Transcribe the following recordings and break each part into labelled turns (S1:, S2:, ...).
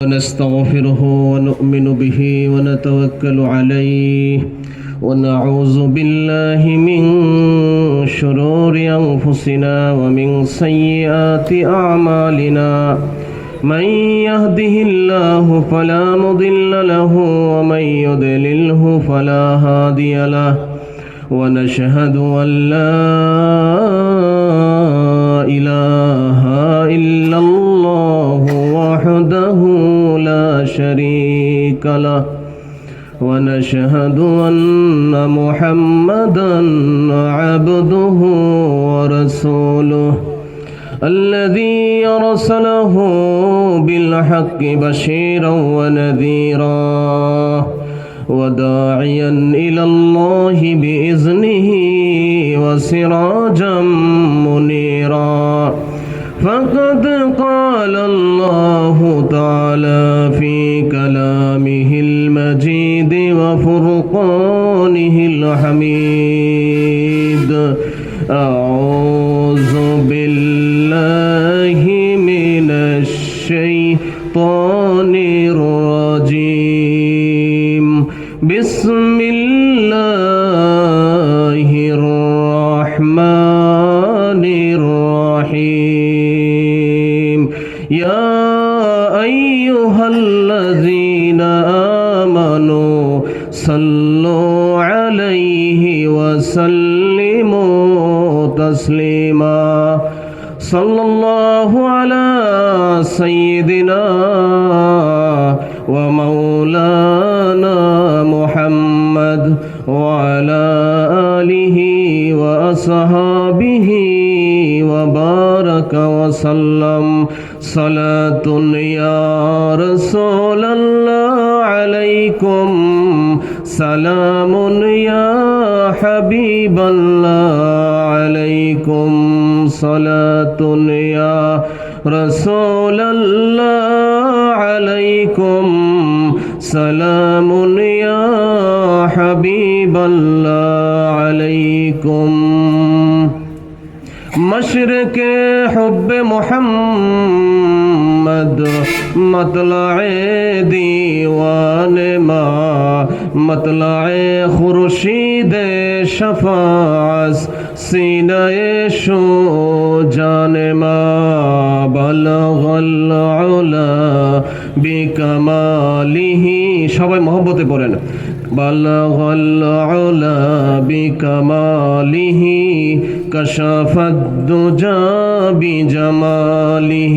S1: ونستغفره ونؤمن به ونتوكل عليه ونعوذ بالله من شرور أنفسنا ومن سيئات أعمالنا من يهده الله فلا مضل له ومن يضلله فلا هادي له ونشهد أن لا إله إلا الله وحده لا شريك له ونشهد أن محمدا عبده ورسوله الذي أرسله بالحق بشيرا ونذيرا وداعيا إلى الله بإذنه وسراجا منيرا فقد قال الله تعالى في كلامه المجيد وفرقانه الحميد أعوذ بالله من الشيطان الرجيم بسم الله الرحمن الرحيم يا أيها الذين آمنوا صلوا عليه وسلموا تسليما صلى الله على سيدنا ومولانا محمد وعلى آله وأصحابه وبارك وسلم صلاة يا رسول الله عليكم سلام يا حبيب الله عليكم صلاة يا رسول الله عليكم سلام يا حبيب الله عليكم مشرق حب محمد مطلع دیوان ما مطلع خورشید شفاعت سینہ شو جان ما بلغ العلا بکماله সবাই মহব্বতে পড়েন بلغ العلا بكماله كشف الدجى بجماله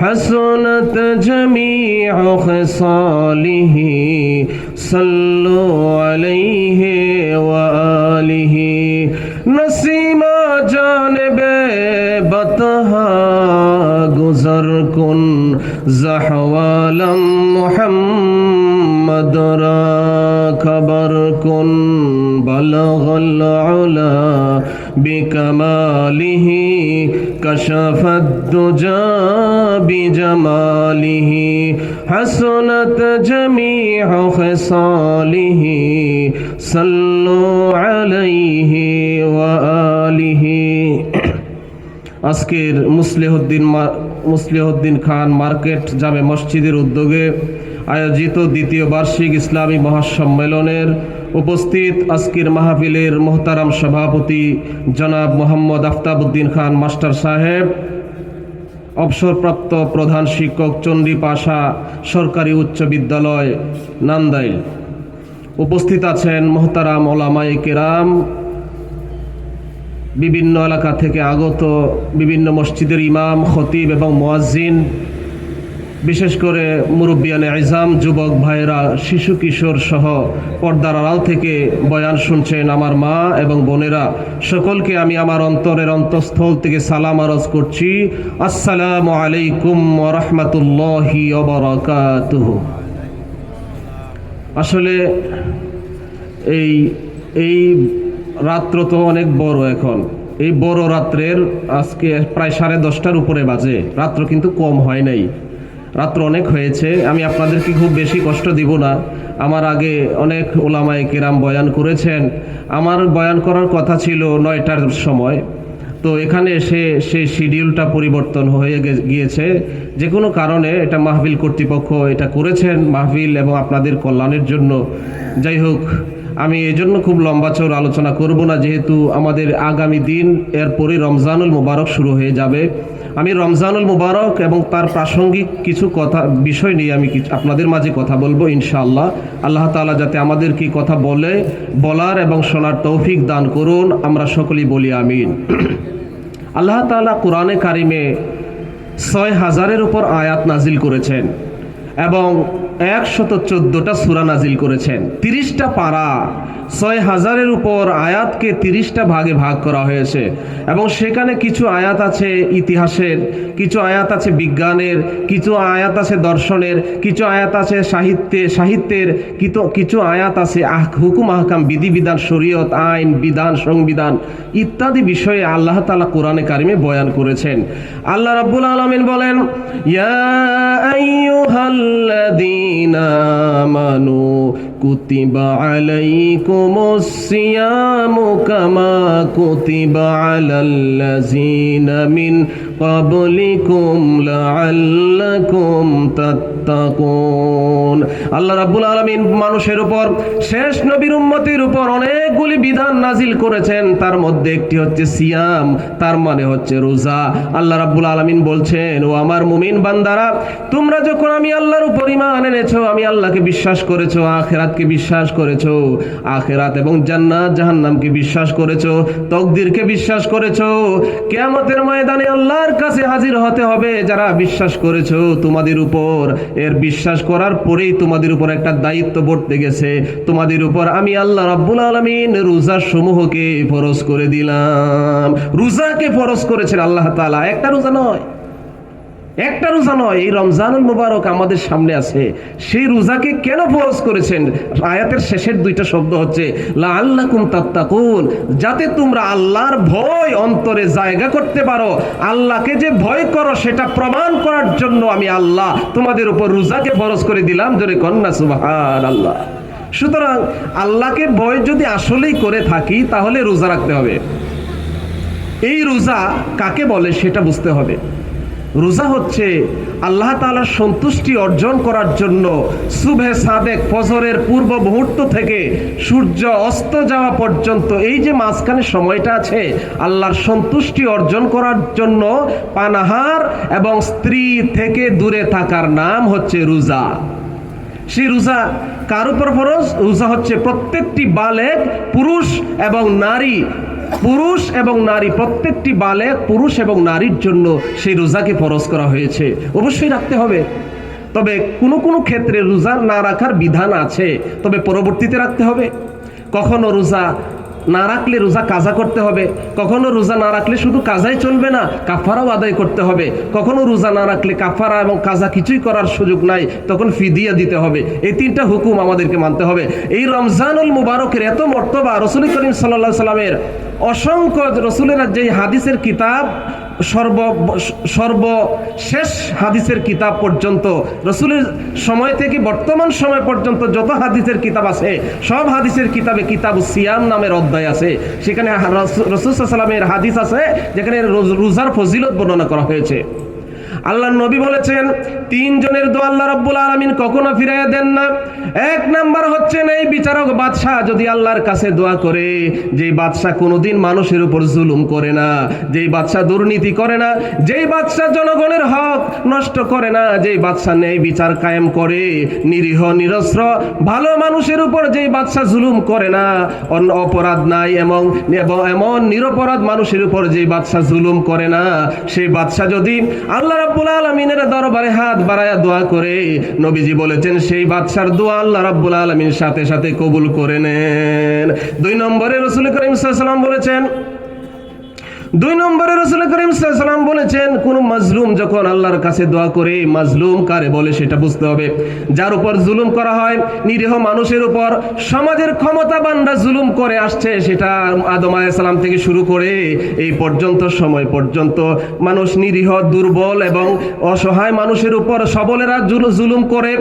S1: حسنت جميع خصاله صلوا عليه وآله نسیما جانب بطہا گزر کن زحوالم محمد را خبر کن بلغ العلا بکماله کشف الدجى بجماله حسنت جميع خصاله صلوا عليه وآله আজকের মুসলিহউদ্দিন খান মার্কেট জামে মসজিদের উদ্যোগে আয়োজিত দ্বিতীয় বার্ষিক ইসলামী মহাসম্মেলনের উপস্থিত আজকের মাহফিলের মোহতারাম সভাপতি জনাব মোহাম্মদ আফতাবউদ্দিন খান মাস্টার সাহেব, অবসরপ্রাপ্ত প্রধান শিক্ষক চণ্ডীপাশা সরকারি উচ্চ বিদ্যালয় নান্দাইল, উপস্থিত আছেন মোহতারাম ওলামায়ে কেরাম, বিভিন্ন এলাকা থেকে আগত বিভিন্ন মসজিদের ইমাম, খতিব এবং মুয়াজ্জিন, বিশেষ করে মুরব্বিয়ানে ইজাম, যুবক ভাইরা, শিশু কিশোর সহ পর্দার আড়াল থেকে বয়ান শুনছেন আমার মা এবং বোনেরা, সকলকে আমি আমার অন্তরের অন্তঃস্থল থেকে সালাম আরজ করছি। আসসালামু আলাইকুম ওয়া রাহমাতুল্লাহি ওয়া বারাকাতুহু। আসলে এই রাত্র তো অনেক বড়, এখন এই বড় রাত্রের আজকে প্রায় 10:30টার উপরে বাজে, রাত্র কিন্তু কম হয় নাই, রাত্র অনেক হয়েছে। আমি আপনাদেরকে খুব বেশি কষ্ট দিব না, আমার আগে অনেক ওলামায়ে কেরাম বয়ান করেছেন। আমার বয়ান করার কথা ছিল 9টার সময়, তো এখানে এসে সেই শিডিউলটা পরিবর্তন হয়ে গিয়েছে। যে কোনো কারণে এটা মাহফিল কর্তৃপক্ষ এটা করেছেন মাহফিল এবং আপনাদের কল্যাণের জন্য। যাই হোক, আমি এজন্য খুব লম্বা চৌড় আলোচনা করব না, যেহেতু আমাদের আগামী দিন এরপরে রমজানুল মুবারক শুরু হয়ে যাবে। আমি রমজানুল মুবারক এবং তার প্রাসঙ্গিক কিছু বিষয় নিয়ে আমি আপনাদের মাঝে কথা বলবো ইনশাআল্লাহ। আল্লাহ তাআলা যাতে আমাদেরকে কথা বলার এবং শোনার তৌফিক দান করুন, আমরা সকলেই বলি আমিন। আল্লাহ তাআলা কোরআনে কারিমে ৬,০০০-এর উপর আয়াত নাজিল করেছেন এবং ১১৪টা সূরা নাজিল করেছেন। ৩০টা পারা, ৬,০০০-এর উপর আয়াতকে ৩০টা ভাগে ভাগ করা হয়েছে এবং সেখানে কিছু আয়াত আছে ইতিহাসের, কিছু আয়াত আছে বিজ্ঞানের, কিছু আয়াত আছে দর্শনের, কিছু আয়াত আছে সাহিত্যের, কিছু আয়াত আছে হুকুম আহকাম, বিধিবিধান, শরীয়ত, আইন, বিধান, সংবিধান ইত্যাদি বিষয়ে আল্লাহ তাআলা কোরআনে কারিমে বয়ান করেছেন। আল্লাহ রাব্বুল আলামিন বলেন, ইয়া আইয়ুহাল্লাযীনা আমানু কুতিবা আলাইকুমুস সিয়ামু কামা কুতিবা আলাল্লাযীনা মিন ক্বাবলিকুম লাআল্লাকুম তাত্তাকুন। আল্লাহ রাব্বুল আলামিন মানুষের উপর, শেষ নবীর উম্মতের উপর অনেকগুলি বিধান নাজিল করেছেন। তার মধ্যে একটি হচ্ছে সিয়াম, তার মানে হচ্ছে রোজা। আল্লাহ রাব্বুল আলামিন বলছেন, ও আমার মুমিন বান্দারা, তোমরা যখন আমি আল্লাহর উপর ঈমান এনেছো, আমি আল্লাহকে বিশ্বাস করেছো, আখিরাতকে বিশ্বাস করেছো, আখিরাত এবং জান্নাত জাহান্নামকে বিশ্বাস করেছো, তাকদীরকে বিশ্বাস করেছো, কিয়ামতের ময়দানে আল্লাহর কাছে হাজির হতে হবে, যারা বিশ্বাস করেছো তোমাদের উপর, এর বিশ্বাস করার পরেই তোমাদের উপর একটা দায়িত্ব বর্তে গেছে। তোমাদের উপর আমি আল্লাহ রাব্বুল আলামিন রোজা সমূহকে ফরজ করে দিলাম। রোজাকে ফরজ করেছেন আল্লাহ তাআলা, একটা রোজা নয়, একটা রোজা নয়। এই রমজানুল মুবারক আমাদের সামনে আছে, সেই রোজাকে কেন ফরজ করেছেন? আয়াতের শেষের দুইটা শব্দ হচ্ছে লাআল্লাকুম তাত্তাকুন, যাতে তোমরা আল্লাহর ভয় অন্তরে জায়গা করতে পারো। আল্লাহকে যে ভয় করো সেটা প্রমাণ করার জন্য আমি আল্লাহ তোমাদের উপর রোজাকে ফরজ করে দিলাম। জোরে কন্যা সুবহানাল্লাহ। সুতরাং আল্লাহকে ভয় যদি আসলেই করে থাকি তাহলে রোজা রাখতে হবে। এই রোজা কাকে বলে সেটা বুঝতে হবে। রোজা হচ্ছে আল্লাহ তাআলার সন্তুষ্টি অর্জন করার জন্য সুবহে সাদেক, ফজরের পূর্ব মুহূর্ত থেকে সূর্য অস্ত যাওয়া পর্যন্ত এই যে মাঝখানে সময়টা আছে, আল্লাহর সন্তুষ্টি অর্জন করার জন্য পানাহার এবং স্ত্রী থেকে দূরে থাকার নাম হচ্ছে রোজা। সেই রোজা কার উপর ফরজ? রোজা হচ্ছে প্রত্যেকটি বালেগ পুরুষ এবং নারী, প্রত্যেকটি বালেগ পুরুষ এবং নারীর জন্য সেই রোজাকে ফরজ করা হয়েছে। অবশ্যই রাখতে হবে, তবে কোনো কোনো ক্ষেত্রে রোজা না রাখার বিধান আছে, তবে পরবর্তীতে রাখতে হবে। কখনো রোজা না রাখলে রোজা কাজা করতে হবে, কখনো রোজা না রাখলে শুধু কাজাই চলবে না, কাফারাও আদায় করতে হবে। কখনো রোজা না রাখলে কাফারা এবং কাজা কিছুই করার সুযোগ নাই, তখন ফিদিয়া দিতে হবে। এই তিনটা হুকুম আমাদেরকে মানতে হবে। এই রমজানুল মুবারকের এত মর্তবা, রাসূল করিম সাল্লাল্লাহু আলাইহি সাল্লামের অসংখ্য রাসূলের যে হাদিসের কিতাব, সর্বশেষ হাদিসের কিতাব পর্যন্ত, রাসূলের সময় থেকে বর্তমান সময় পর্যন্ত যত হাদিসের কিতাব আছে, সব হাদিসের কিতাবে কিতাবুস সিয়াম নামের অধ্যায় আছে। সেখানে রাসূল সাল্লাল্লাহু আলাইহি সাল্লামের হাদিস আছে যেখানে রোজার ফজিলত বর্ণনা করা হয়েছে। আল্লাহর নবী বলেছেন, তিনজনের দোয়া আল্লাহ রাব্বুল আলামিন কখনো ফিরাইয়া দেন না। এক নাম্বার হচ্ছেন এই বিচারক বাদশাহ যদি আল্লাহর কাছে দোয়া করে, যেই বাদশাহ কোনোদিন মানুষের উপর জুলুম করে না, যেই বাদশাহ দুর্নীতি করে না, যেই বাদশাহ জনগণের হক নষ্ট করে না, যেই বাদশাহ ন্যায় বিচার কায়েম করে, নিরীহ নিরস্ত্র ভালো মানুষের উপর যেই বাদশাহ জুলুম করে না, অপরাধ নাই এবং এমন নিরপরাধ মানুষের উপর যেই বাদশাহ জুলুম করে না, সেই বাদশাহ যদি আল্লাহ রাব্বুল আলামিনের দরবারে হাত বাড়ায়া দোয়া করে, নবীজি বলেছেন সেই বাদশার দোয়া আল্লাহ রাব্বুল আলামিন সাথে সাথে কবুল করে নেন। দুই নম্বরে রাসূল করিম সাল্লাল্লাহু আলাইহি ওয়াসাল্লাম বলেছেন, কোন মাজলুম যখন আল্লাহর কাছে দোয়া করে, মাজলুম কারে বলে সেটা বুঝতে হবে। যার উপর জুলুম করা হয়, নিরীহ মানুষের উপর সমাজের ক্ষমতাবানরা জুলুম করে আসছে, সেটা আদম আলাইহিস সালাম থেকে শুরু করে এই পর্যন্ত সময় পর্যন্ত মানুষ নিরীহ, দুর্বল এবং অসহায় মানুষের উপর সবলেরা জুলুম করে,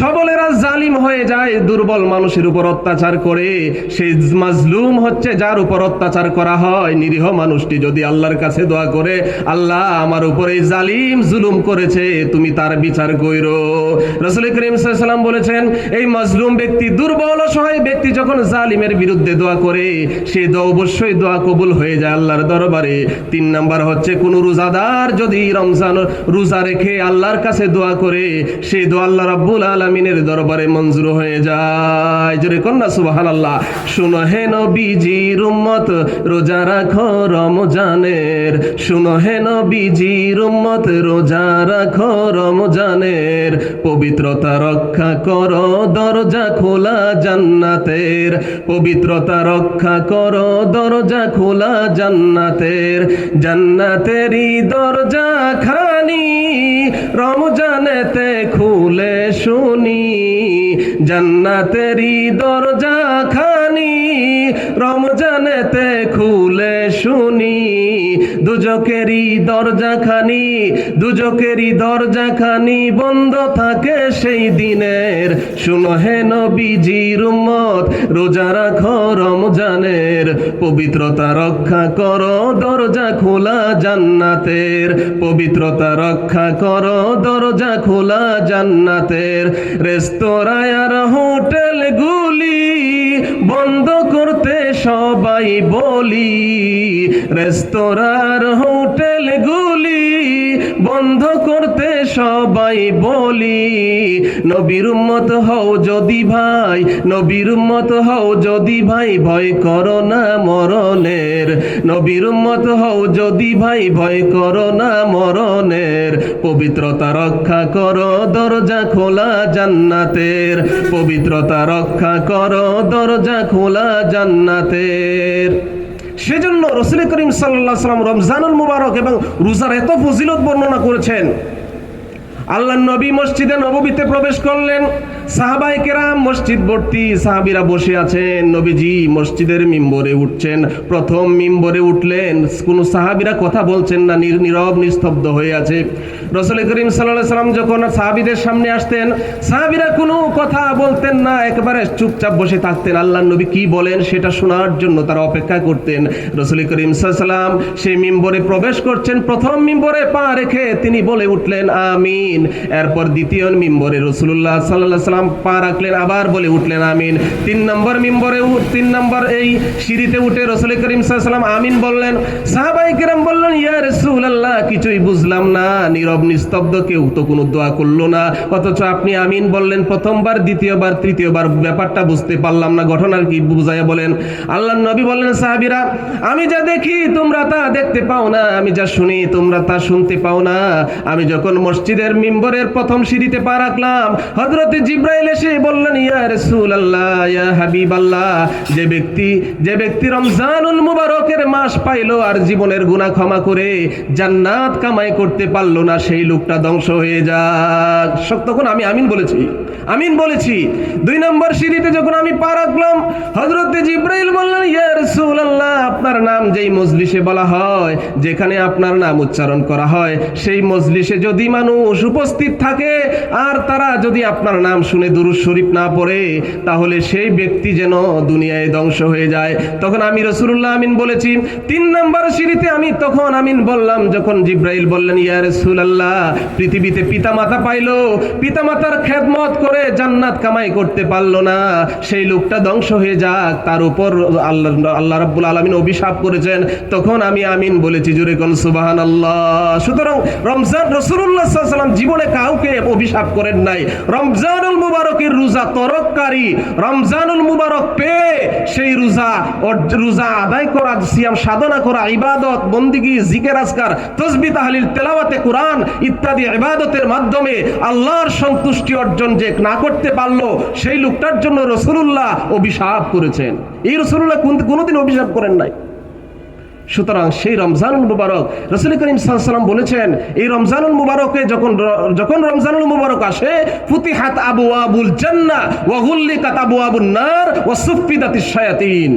S1: সবলেরা জালিম হয়ে যায়, দুর্বল মানুষের উপর অত্যাচার করে। সেই মাজলুম হচ্ছে যার উপর অত্যাচার করা হয়। নিরীহ মানুষটি যদি আল্লাহর কাছে দোয়া করে, আল্লাহ আমার উপরে জালিম জুলুম করেছে, তুমি তার বিচার কইরো। রাসূল করিম সাল্লাল্লাহু আলাইহি ওয়াসাল্লাম বলেছেন, এই মাজলুম ব্যক্তি, দুর্বল অসহায় ব্যক্তি যখন জালিমের বিরুদ্ধে দোয়া করে, সেই দোয়া অবশ্যই দোয়া কবুল হয়ে যায় আল্লাহর দরবারে। 3 নাম্বার হচ্ছে, কোন রোজাদার যদি রমজান রোজা রেখে আল্লাহর কাছে দোয়া করে, সেই দোয়া আল্লাহ রাব্বুল আলামিনের দরবারে মঞ্জুর হয়ে যায়। জোরে কন্যা সুবহানাল্লাহ। শুনো হে নবীজির উম্মত, রোজা রাখো রমজানের। শুনো হে নবীজির উম্মত, রোজা রাখো রমজানের। পবিত্রতা রক্ষা করো, দরজা খোলা জান্নাতের। পবিত্রতা রক্ষা করো, দরজা খোলা জান্নাতের। জান্নাতেরই দরজা খানি রমজানেতে খুলে শুনি। জান্নাতেরই দরজা খানি রমজানেতে খুলে শুনি। দুজকেরই দরজা খানি, দুজকেরই দরজা খানি বন্ধ থাকে সেই দিনের। শুনো হে নবীজির উম্মত, রোজা রাখো রমজানের। পবিত্রতা রক্ষা করো, দরজা খোলা জান্নাতের। পবিত্রতা রক্ষা করো, দরজা খোলা জান্নাতের। রেস্তোরাঁ আর হোটেলগুলি বন্ধ করতে সবাই বলি। রেস্তোরাঁ হোটেলগুলি বন্ধ করতে সবাই বলি। নবীর উম্মত হও যদি ভাই, নবীর উম্মত হও যদি ভাই, ভয় করো না মরণের। নবীর উম্মত হও যদি ভাই, ভয় করো না মরণের। পবিত্রতা রক্ষা করো, দরজা খোলা জান্নাতের। পবিত্রতা রক্ষা করো, দরজা খোলা জান্নাতের। সেজন্য রাসূল করিম সাল্লাল্লাহু আলাইহি ওয়াসাল্লাম রমজানুল মুবারক এবং রোজার এত ফজিলত বর্ণনা করেছেন। আল্লাহর নবী মসজিদে নববীতে প্রবেশ করলেন, সাহাবায়ে কেরাম মসজিদ ভর্তি, সাহাবীরা বসে আছেন। নবীজি মসজিদের মিম্বরে উঠছেন, প্রথম মিম্বরে উঠলেন, কোন সাহাবীরা কথা বলছেন না, নীরব নিস্তব্ধ হয়ে আছে। রাসূল করিম সাল্লাল্লাহু আলাইহি ওয়াসাল্লাম যখন সাহাবীদের সামনে আসতেন, সাহাবীরা কোনো কথা বলতেন না, একেবারে চুপচাপ বসে থাকতেন। আল্লাহর নবী কি বলেন সেটা শোনার জন্য তারা অপেক্ষা করতেন। রাসূল করিম সাল্লাল্লাহু আলাইহি ওয়াসাল্লাম সেই মিম্বরে প্রবেশ করছেন, প্রথম মিম্বরে পা রেখে তিনি বলে উঠলেন আমিন। এরপর দ্বিতীয় মিম্বরে রাসূলুল্লাহ সাল্লাল্লাহু আলাইহি ওয়াসাল্লাম পা রাখলেন, আবার বলে উঠলেন আমিন। 3 নম্বর মিম্বরে 3 নম্বর এই সিঁড়িতে উঠে রাসূল করিম সাল্লাল্লাহু আলাইহি ওয়াসাল্লাম আমিন বললেন। সাহাবায়ে কেরাম বললেন, ইয়া রাসূলুল্লাহ, কিছুই বুঝলাম না, নীরব নিস্তব্ধ, কেউ তো কোনো দোয়া করলো না, অথচ আপনি আমিন বললেন প্রথমবার, দ্বিতীয়বার, তৃতীয়বার, ব্যাপারটা বুঝতে পারলাম না, ঘটনার কি বুঝাইয়া বলেন। আল্লাহর নবী বললেন, সাহাবীরা, আমি যা দেখি তোমরা তা দেখতে পাও না, আমি যা শুনি তোমরা তা শুনতে পাও না। আমি যখন মসজিদের মিম্বরের প্রথম সিঁড়িতে পা রাখলাম, হযরত জিবরাইল এসে বললেন, ইয়া রাসূলুল্লাহ, ইয়া হাবিবাল্লাহ, যে ব্যক্তি রমজানুল মুবারকের মাস পাইলো আর জীবনের গুনাহ ক্ষমা করে জান্নাত কামাই করতে পারলো না, সেই লোকটা ধ্বংস হয়ে যাক। তখন আমি আমিন বলেছি, আমিন বলেছি। 2 নম্বর সিঁড়িতে যখন আমি পা রাখলাম, হযরত জিবরাইল বললেন, ইয়া রাসূলুল্লাহ, আপনার নাম যেই মজলিসে বলা হয়, যেখানে আপনার নাম উচ্চারণ করা হয়, সেই মজলিসে যদি মানুষ উপস্থিত থাকে আর তারা যদি আপনার নাম শুনে দুরূদ শরীফ না পড়ে, তাহলে সেই ব্যক্তি যেন দুনিয়ায় ধ্বংস হয়ে যায়। তখন আমি রাসূলুল্লাহ আমিন বলেছি। 3 নম্বর সিঁড়িতে আমি তখন আমিন বললাম যখন জিবরাইল বললেন, ইয়া রাসূলুল্লাহ, পৃথিবীতে পিতামাতা পাইলো, পিতামাতার খেদমত করে জান্নাত কামাই করতে পারলো না, সেই লোকটা ধ্বংস হয়ে যাক, তার উপর আল্লাহ রাব্বুল আলামিন অভিশাপ করেছেন। তখন আমি আমিন বলেছি, জোরে কোন সুবহানাল্লাহ। সুতরাং রমজান, রাসূলুল্লাহ সাল্লাল্লাহু আলাইহি ওয়াসাল্লাম জীবনে কাউকে অভিশাপ করেন নাই। রমজানুল মুবারকের রোজা তরককারী, রমজানুল মুবারক পেয়ে সেই রোজা আদায় করা, সিয়াম সাধনা করা, ইবাদত বন্দেগী, জিকির আজকার, তাসবিহ তাহলিল, তেলাওয়াতে কোরআন ইত্যাদি ইবাদতের মাধ্যমে আল্লাহর সন্তুষ্টি অর্জন যে না করতে পারলো, সেই লোকটার জন্য রাসূলুল্লাহ অভিশাপ করেছেন। এই রাসূলুল্লাহ কোনোদিন অভিশাপ করেন নাই। সুতরাং সেই রমজানুল মুবারক, রাসূল করিম সাল্লাল্লাহু আলাইহি ওয়াসাল্লাম বলেছেন, এই রমজানুল মুবারকে যখন রমজানুল মুবারক আসে, ফুতিহাত আবওয়াবুল জান্নাহ ওয়া গুল্লিকাত আবওয়াবুন নার ওয়া সুফফিদাতিশ শায়াতিন।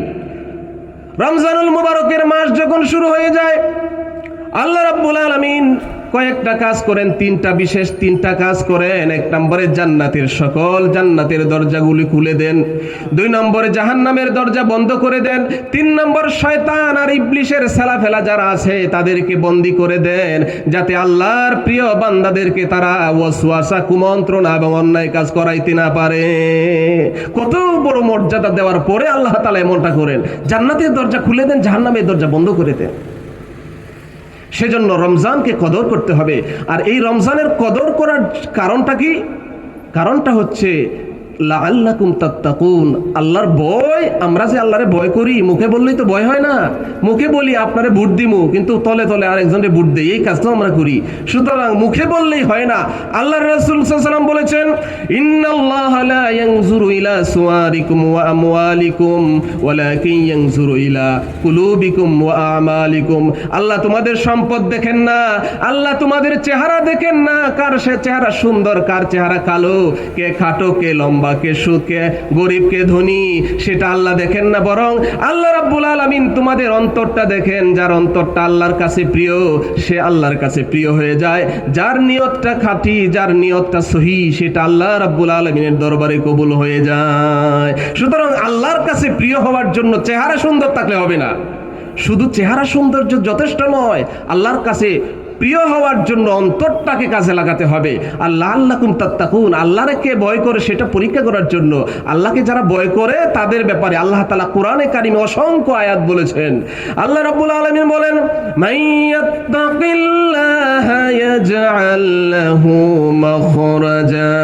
S1: রমজানুল মুবারকের মাস যখন শুরু হয়ে যায়, আল্লাহ রাব্বুল আলামিন কয়েকটা কাজ করেন, বিশেষ তিনটা কাজ করেন। 1 নম্বরে জান্নাতের সকল জান্নাতের দরজাগুলি খুলে দেন। 2 নম্বরে জাহান্নামের দরজা বন্ধ করে দেন। 3 নম্বর শয়তান আর ইবলিশের সালাফেলা যারা আছে তাদেরকে বন্দী করে দেন, যাতে আল্লাহর প্রিয় বান্দাদেরকে তারা ওয়াসওয়াসা, কুমন্ত্রণা এবং অন্যায় কাজ করাইতে না পারে। কত বড় মর্যাদা দেওয়ার পরে আল্লাহ তাআলা এমনটা করেন, জান্নাতের দরজা খুলে দেন, জাহান্নামের দরজা বন্ধ করে দেন। সেজন্য রমজানকে কদর করতে হবে। আর এই রমজানের কদর করার কারণটা কি? কারণটা হচ্ছে লাআল্লাকুম তাত্তাকুন, আল্লাহর ভয়। আমরা যে আল্লাহরে ভয় করি, মুখে বললেই তো ভয় হয় না। মুখে বলি আপনারে ভোট দিমু, কিন্তু তলে তলে আরেকজনকে ভোট দেই, এই কাজটা আমরা করি। সুতরাং মুখে বললেই হয় না। আল্লাহর রাসূল সাল্লাল্লাহু আলাইহি ওয়াসাল্লাম বলেছেন, ইন্নাল্লাহা লা ইয়ানজুরু ইলা সুওয়ারিকুম ওয়া আমওয়ালিকুম ওয়ালাকিন ইয়ানজুরু ইলা কুলুবিকুম ওয়া আমালিকুম। আল্লাহ তোমাদের সম্পদ দেখেন না, আল্লাহ তোমাদের চেহারা দেখেন না, কার সে চেহারা সুন্দর, কার চেহারা কালো, কে খাটো, কে লম্বা, কে সুদ, কে গরিব, কে ধনী, সেটা আল্লাহ দেখেন না। বরং আল্লাহ রাব্বুল আলামিন তোমাদের অন্তরটা দেখেন। যার অন্তরটা আল্লাহর কাছে প্রিয়, সে আল্লাহর কাছে প্রিয় হয়ে যায়। যার নিয়তটা খাঁটি, যার নিয়তটা সহি, সেটা আল্লাহ রাব্বুল আলামিনের দরবারে কবুল হয়ে যায়। সুতরাং আল্লাহর কাছে প্রিয় হওয়ার জন্য চেহারা সুন্দর থাকলে হবে না, শুধু চেহারা সৌন্দর্য যথেষ্ট নয়। আল্লাহর কাছে প্রিয় হওয়ার জন্য অন্তরটাকে কাজে লাগাতে হবে। আর লাআল্লাকুম তাত্তাকুন, আল্লাহরে কে ভয় করে সেটা পরীক্ষা করার জন্য। আল্লাহকে যারা ভয় করে তাদের ব্যাপারে আল্লাহ তাআলা কোরআনে কারিমে অসংখ্য আয়াত বলেছেন। আল্লাহ রাব্বুল আলামিন বলেন, মাইয়াত্তাকিল্লাহা ইয়াজআল লাহু মাখরাজা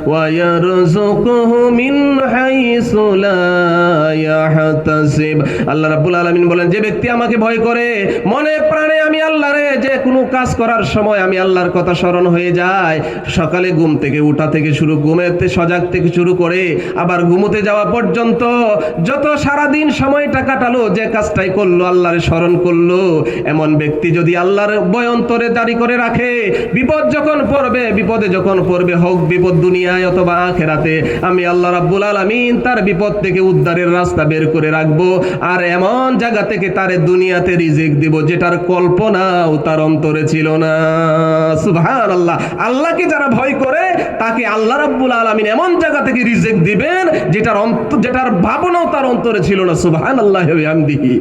S1: ওয়া ইয়ারযুকুহু মিন হাইসু লা ইয়াহতাসিব। আল্লাহ রাব্বুল আলামিন বলেন, যে ব্যক্তি আমাকে ভয় করে, মনে প্রাণে আমি আল্লাহরে যে কোনো কাজ করার সময় আমি আল্লাহর কথা স্মরণ হয়ে যায়। সকালে ঘুম থেকে উঠা থেকে শুরু, ঘুমেতে সজাগ থেকে শুরু করে আবার ঘুমোতে যাওয়া পর্যন্ত যত সারাদিন সময়টা কাটালো, যে কাজটাই করলো আল্লাহরে স্মরণ করলো, এমন ব্যক্তি যদি আল্লাহর ভয় অন্তরে জারি করে রাখে, বিপদ যখন পড়বে, বিপদে যখন পড়বে, হোক বিপদ দুনিয়ায় অথবা আখিরাতে, আমি আল্লাহ রাব্বুল আলামিন তার বিপদ থেকে উদ্ধারের রাস্তা বের করে রাখবো। আর এমন জায়গা থেকে তারে দুনিয়াতে রিজিক দিব যেটার কল্পনাও তার অন্তরে ছিল না। সুবহানাল্লাহ। আল্লাহকে যারা ভয় করে তাকে আল্লাহ রাব্বুল আলামিন এমন জায়গা থেকে রিজিক দিবেন যেটার ভাবনাও তার অন্তরে ছিল না। সুবহানাল্লাহি ওয়া বিহামদিহি।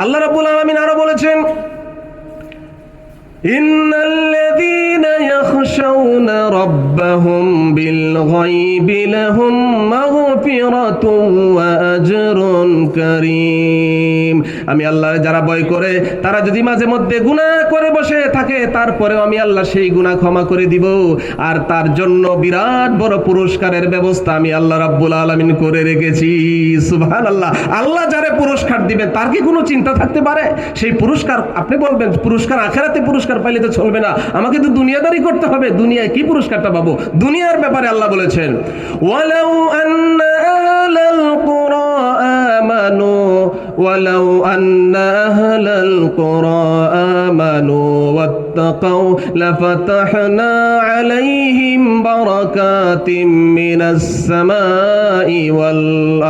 S1: আল্লাহ রাব্বুল আলামিন আরো বলেছেন, ইন্নাল্লাযীনা ইয়াখশাউনা রাব্বাহুম বিল গায়বি লাহুম মাগফিরাতুন ওয়া আজরুন কারীম। আমি আল্লাহর যারা ভয় করে তারা যদি মাঝে মধ্যে গুনাহ করে বসে থাকে, তারপরেও আমি আল্লাহ সেই গুনাহ ক্ষমা করে দিব। আর তার জন্য বিরাট বড় পুরস্কারের ব্যবস্থা আমি আল্লাহ রাব্বুল আলামিন করে রেখেছি। সুবহানাল্লাহ। আল্লাহ যারে পুরস্কার দিবেন তার কি কোনো চিন্তা থাকতে পারে? সেই পুরস্কার, আপনি বলবেন পুরস্কার আখিরাতে পুরস্কার পাইলে তো চলবে না, আমাকে তো দুনিয়াদারি করতে হবে। দুনিয়ায় কি পুরস্কারটা পাবো? দুনিয়ার ব্যাপারে আল্লাহ বলেছেন, ওয়ালাউ আন্না আহলাল কুরা আমানু ওয়ালাউ আন্না আহলাল কুরা আমানু ওয়াত্তাকাউ লাফাতাহনা আলাইহিম বারাকাতিম মিনাস সামাই ওয়াল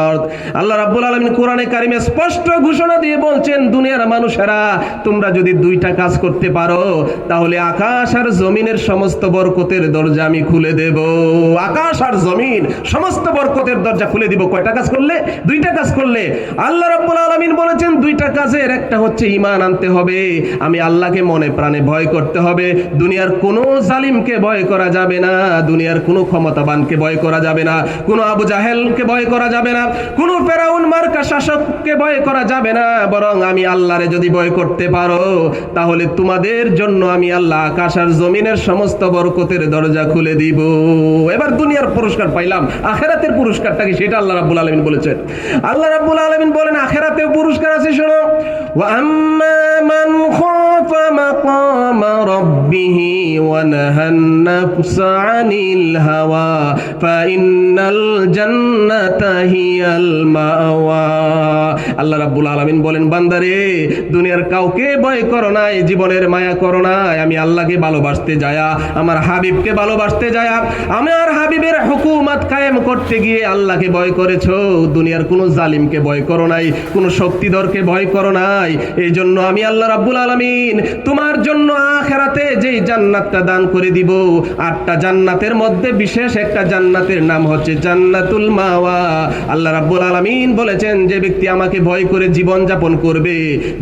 S1: আরদ। আল্লাহ রাব্বুল আলামিন কোরআনে কারিমে স্পষ্ট ঘোষণা দিয়ে বলছেন, দুনিয়ার মানুষেরা তোমরা যদি দুইটা কাজ করতে পারো, তাহলে আকাশ আর জমিনের সমস্ত বরকতের দরজা আমি খুলে দেব। আকাশ আর জমিন সমস্ত বরকতের দরজা খুলে দিব। কয়টা কাজ করলে? দুইটা কাজ করলে। আল্লাহ রাব্বুল আলামিন বলেছেন দুইটা কাজের একটা হচ্ছে ঈমান আনতে হবে, আমি আল্লাহকে মনে প্রাণে ভয় করতে হবে। দুনিয়ার কোনো জালিমকে ভয় করা যাবে না, দুনিয়ার কোনো ক্ষমতাবানকে ভয় করা যাবে না, কোনো আবু জাহেলকে ভয় করা যাবে না, কোনো ফেরাউন মার্কা শাসককে ভয় করা যাবে না। বরং আমি আল্লাহরে যদি ভয় করতে পারো, তাহলে তোমাদের জন্য আমি আল্লাহ আকাশ আর জমিনের সমস্ত বরকতের দরজা খুলে দিব। এবার দুনিয়ার পুরস্কার পাইলাম, আখিরাতের পুরস্কারটা কি সেটা আল্লাহ রাব্বুল আলামিন বলেছেন। আল্লাহ রাব্বুল আলামিন বলেন আখিরাতেও পুরস্কার আছে, শোনো। ওয়া আম্মা মান খাফা মাকামা রাব্বিহি ওয়া নাহান নাফসা আনিল হাওয়া ফাইন্নাল জান্নাতা হিয়াল মাওয়া। আল্লাহ রাব্বুল আলামিন বলেন, বান্দারে দুনিয়ার কাউকে ভয় করো না, জীবনের মায়া করো না, আমি আল্লাহকে ভালোবাসতে যায়া, আমার হাবিবকে ভালোবাসতে যায়া, আমার হাবিবের হুকুমত কায়েম করতে গিয়ে আল্লাহকে ভয় করেছো। দুনিয়ার কোনো জালিমকে ভয় করো নাই, কোনো শক্তিধরকে ভয় করো নাই। এই জন্য আমি আল্লাহ রাব্বুল আলামিন তোমার জন্য আখিরাতে যেই জান্নাতটা দান করে দিব, 8টা জান্নাতের মধ্যে বিশেষ একটা জান্নাতের নাম হচ্ছে জান্নাতুল মাওয়া। আল্লাহ রাব্বুল আলামিন বলেছেন, যে ব্যক্তি আমাকে ভয় করে জীবন যাপন করবে,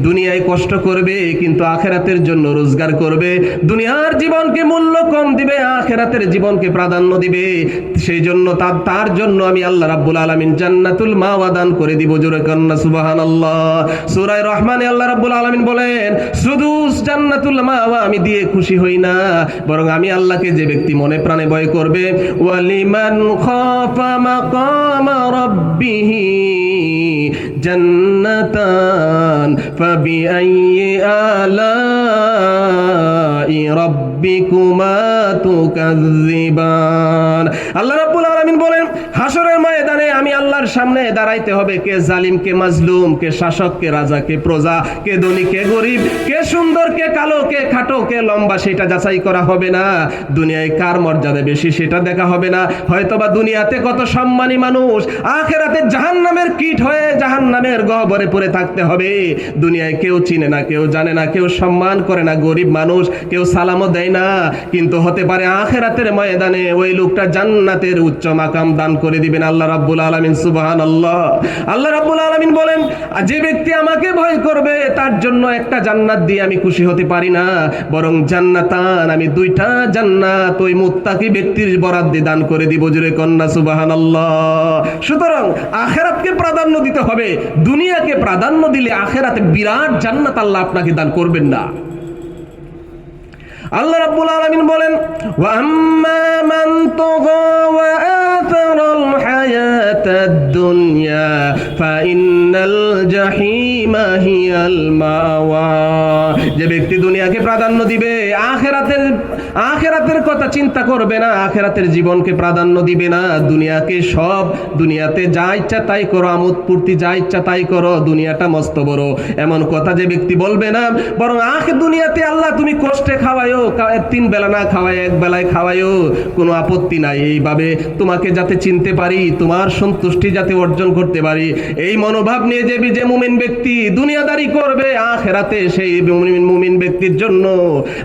S1: দুনিয়ায় কষ্ট করবে কিন্তু আখিরাতের জন্য রোজগার করবে, দুনিয়ার জীবনকে মূল্য কম দিবে, আখিরাতের জীবনকে প্রাধান্য দিবে, সেই জন্য তার জন্য আমি আল্লাহ রাব্বুল আলামিন জান্নাতুল মাওয়া দান করে দিব। জোরে কন্না সুবহানাল্লাহ। সূরা রহমানে আল্লাহ রাব্বুল আলামিন বলেন, শুধু জান্নাতুল মাওয়া আমি দিয়ে খুশি হই না, বরং আমি আল্লাহকে যে ব্যক্তি মনে প্রাণে ভয় করবে, ওয়ালিমান খাফা মাকাম রাব্বিহি জান্নাতান ফাবিআইয়ি আলাই রাব্বিকুমা তুকাযযিবান। আল্লাহ রাব্বুল আলামিন বলেন, হাসরের ময়দানে আমি আল্লাহর সামনে দাঁড়াইতে হবে, কে জালিম কে মাজলুম, কে শাসক কে রাজা, কে প্রজা, কে ধনী কে গরিব, কে সুন্দর কে কালো, কে খাটো কে লম্বা, সেটা যাচাই করা হবে না। দুনিয়ায় কার মর্যাদা বেশি সেটা দেখা হবে না। হয়তোবা দুনিয়াতে কত সম্মানী মানুষ, আখিরাতে জাহান্নামের কীট হয়ে জাহান্নামের গহ্বরে পড়ে থাকতে হবে। দুনিয়ায় কেউ চিনে না, কেউ জানে না, কেউ সম্মান করে না, গরিব মানুষ কেউ সালামও দেয় না, কিন্তু হতে পারে আখিরাতের ময়দানে ওই লোকটা জান্নাতের উচ্চ মাকাম দান করে দিবেন আল্লাহ রাব্বুল আলামিন। সুবহানাল্লাহ। আল্লাহ রাব্বুল আলামিন বলেন, যে ব্যক্তি আমাকে ভয় করবে তার জন্য একটা জান্নাত দিয়ে আমি খুশি হতে পারি না, বরং জান্নাতান আমি 2টা জান্নাত ওই মুত্তাকি ব্যক্তির বরাদ্দে দান করে দিব। জোরে কন্না সুবহানাল্লাহ। সুতরাং আখিরাতকে প্রাধান্য দিতে হবে, দুনিয়াকে প্রাধান্য দিলে আখিরাতে বিরাট জান্নাত আল্লাহ আপনাকে দান করবেন না। আল্লাহ রাব্বুল আলামিন বলেন, ওয়া আম্মা মান তাগা ওয়া আথারাল হায়াতাদ দুনিয়া ফাইন্নাল জাহিমা হিয়াল মাওয়া। যে ব্যক্তি দুনিয়াকে প্রাধান্য দিবে, আখিরাতের কথা চিন্তা করবে না, আখিরাতের জীবনকে প্রাধান্য দিবে না, দুনিয়াতে যা ইচ্ছা তাই করো, আমোদ ফুর্তি যা ইচ্ছা তাই করো, দুনিয়াটা মস্ত বড়, এমন কথা যে ব্যক্তি বলবে না, বরং দুনিয়াতে আল্লাহ তুমি কষ্টে খাওয়ায়ো, 3 বেলা না খাওয়ায় 1 বেলায় খাওয়ায়ো, কোনো আপত্তি নাই, এইভাবে তোমাকে যাতে চিনতে পারি, তোমার সন্তুষ্টি যাতে অর্জন করতে পারি, এই মনোভাব নিয়ে যে মুমিন ব্যক্তি দুনিয়াদারি করবে, আখিরাতে সেই মুমিন ব্যক্তির জন্য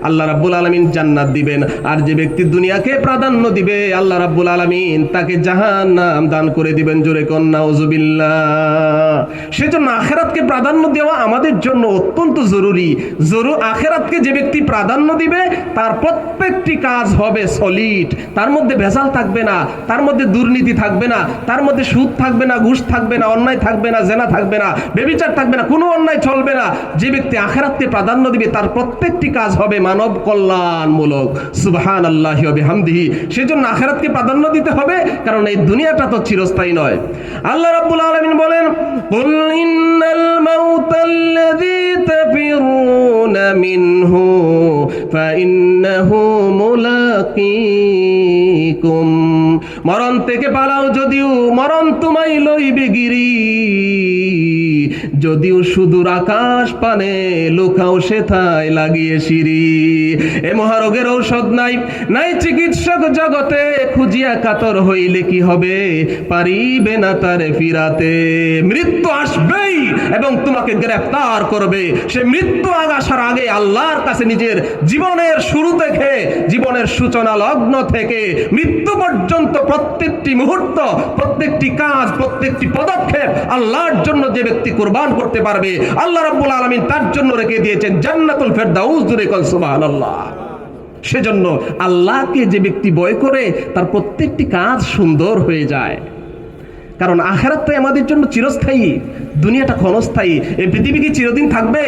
S1: আল্লাহ রাব্বুল আলামিন জান্নাত দিবেন। আর যে ব্যক্তি দুনিয়াকে প্রাধান্য দিবে, আল্লাহ রাব্বুল আলামিন তাকে জাহান্নাম দান করে দিবেন। জোরে কন্না নাউযুবিল্লাহ। সেজন্য আখিরাতকে প্রাধান্য দেওয়া আমাদের জন্য অত্যন্ত জরুরি। আখিরাতকে যে ব্যক্তি প্রাধান্য দিবে তার প্রত্যেকটি কাজ হবে সলিড, তার মধ্যে ভেজাল থাকবে না, তার মধ্যে দুর্নীতি থাকবে না, তার মধ্যে সুদ থাকবে না, ঘুষ থাকবে না, অন্যায় থাকবে না, জেনা থাকবে না, ব্যভিচার থাকবে না, কোনো অন্যায় চলবে না। যে ব্যক্তি আখিরাতকে প্রাধান্য দিবে তার প্রত্যেকটি কাজ হবে মানব কল্যাণমূলক। সুবহানাল্লাহি ওয়া বিহামদিহি। সেজন্য আখিরাতকে প্রাধান্য দিতে হবে, কারণ এই দুনিয়াটা তো চিরস্থায়ী নয়। আল্লাহ রাব্বুল আলামিন বলেন, কুল ইন্নাল মাউতাল্লাযী তাফিরুনা মিনহু ফাইন্নাহু মুলাকীকুম। মরণ থেকে পালাও যদিও মরণ তোমায় লইবে গিরি, যদিও সুদূর আকাশ পানে লুকাও সেথায় লাগিয়ে সিঁড়ি। এ মহারোগের ঔষধ নাই, নাই চিকিৎসক জগতে, খুঁজিয়া কাতর হইলে কি হবে, পারিবে না তারে ফিরাতে। মৃত্যু আসবেই এবং তোমাকে গ্রেফতার করবে। সে মৃত্যু আসার আগে আল্লাহর কাছে নিজের জীবনের শুরু থেকে, জীবনের সূচনা লগ্ন থেকে মৃত্যু পর্যন্ত প্রত্যেকটি মুহূর্ত, প্রত্যেকটি কাজ, প্রত্যেকটি পদক্ষেপ আল্লাহর জন্য যে ব্যক্তি কুরবান করতে পারবে, আল্লাহ রাব্বুল আলামিন তার জন্য রেখে দিয়েছেন জান্নাতুল ফেরদাউস। জোরে বল সুবহানাল্লাহ। সেজন্য আল্লাহকে যে ব্যক্তি ভয় করে তার প্রত্যেকটি কাজ সুন্দর হয়ে যায়, কারণ আখিরাতটাই আমাদের জন্য চিরস্থায়ী, দুনিয়াটা ক্ষণস্থায়ী। এই পৃথিবী কি চিরদিন থাকবে?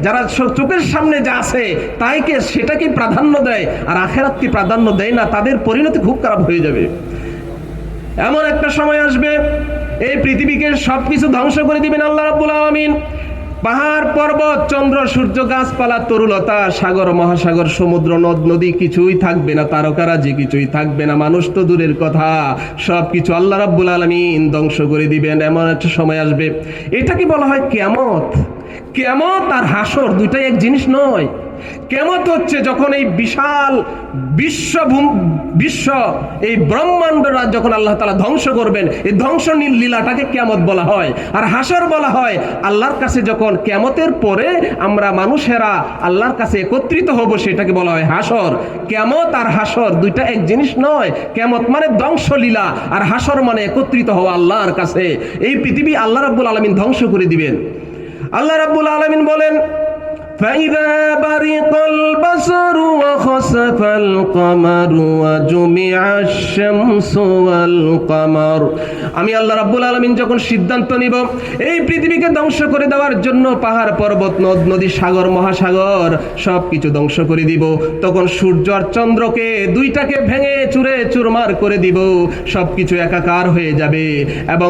S1: যারা চোখের সামনে যা আছে তাইকে সেটাকে প্রাধান্য দেয় আর আখিরাতকে প্রাধান্য দেয় না, তাদের পরিণতি খুব খারাপ হয়ে যাবে। এমন একটা সময় আসবে এই পৃথিবীকে সবকিছু ধ্বংস করে দিবেন আল্লাহ রাব্বুল আলামিন। পাহাড় পর্বত চন্দ্র সূর্য গাছপালা তরুলতা সাগর মহাসাগর সমুদ্র নদ নদী কিছুই থাকবে না, তারকারাজি কিছুই থাকবে না, মানুষ তো দূরের কথা, সবকিছু আল্লাহ রাব্বুল আলামিন ধ্বংস করে দিবেন। এমন একটা সময় আসবে, এটাকে বলা হয় কিয়ামত। কিয়ামত আর হাসর দুইটাই এক জিনিস নয়। কিয়ামত হচ্ছে যখন এই বিশাল বিশ্ব এই ব্রহ্মাণ্ডরা যখন আল্লাহ তাআলা ধ্বংস করবেন, এই ধ্বংস লীলাটাকে কিয়ামত বলা হয়। আর হাসর বলা হয় আল্লাহর কাছে যখন কিয়ামতের পরে আমরা মানুষেরা আল্লাহর কাছে একত্রিত হব, সেটাকে বলা হয় হাসর। কিয়ামত আর হাসর দুইটা এক জিনিস নয়। কিয়ামত মানে ধ্বংস লীলা, আর হাসর মানে একত্রিত হওয়া আল্লাহর কাছে। এই পৃথিবী আল্লাহ রাব্বুল আলামিন ধ্বংস করে দিবেন। আল্লাহ রাব্বুল আলামিন বলেন, فإذا برق البصر وخسف القمر وجمع الشمس والقمر। আমি আল্লাহ রাব্বুল আলামিন যখন সিদ্ধান্ত নিব এই পৃথিবীকে ধ্বংস করে দেওয়ার জন্য, পাহাড় পর্বত নদ নদী সাগর মহাসাগর সবকিছু ধ্বংস করে দিব, তখন সূর্য আর চন্দ্রকে দুইটাকে ভেঙে চুরে চুরমার করে দিব, সবকিছু একাকার হয়ে যাবে এবং